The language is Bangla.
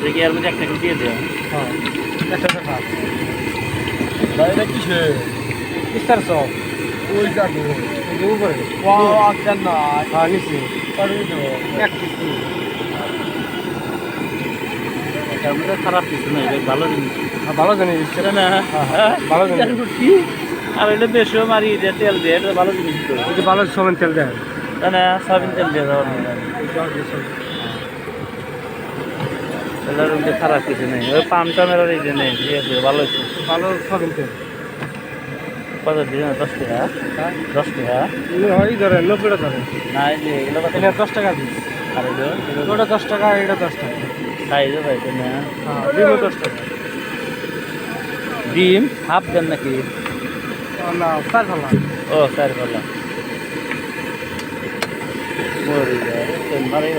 দেখি এর মধ্যে একটা করে দিয়ে দেওয়া। হ্যাঁ একটা টাকা এটা কিসে স্টার সব ওই যাবে উপরে আচ্ছা না হ্যাঁ নিচ্ছি পারবি তো এক কিস্তি এটার মধ্যে খারাপ কিছু নেই, বেশ ভালো জিনিস। ভালো জানি সেটা না ভালো জিনিস। কি আর এটা বেশিও মারি দিয়ে তেল দিয়ে, এটা ভালো জিনিস তো। যদি ভালো সমান তেল দেয় তাই না, সয়াবিন তেল দিয়ে দেওয়া তেলের মধ্যে খারাপ কিছু নেই, ওই পাম টামের এই যে নেই, ঠিক আছে ভালো হয়েছে। ভালো সমান তেল কত দিন 10 টাকা? 10 টাকা হয় ধরেন 90 ধরেন না, এই যে এগুলো কত? এটা 10 টাকা দিই আর এগুলো ওটা 10 টাকা এটা 10 টাকা সাইজও পাইছে না। হ্যাঁ ডিমও 10 টাকা ডিম হাফ দেন নাকি? না চার খালা ও 4 কলা। মরে যায়, তেল মারাই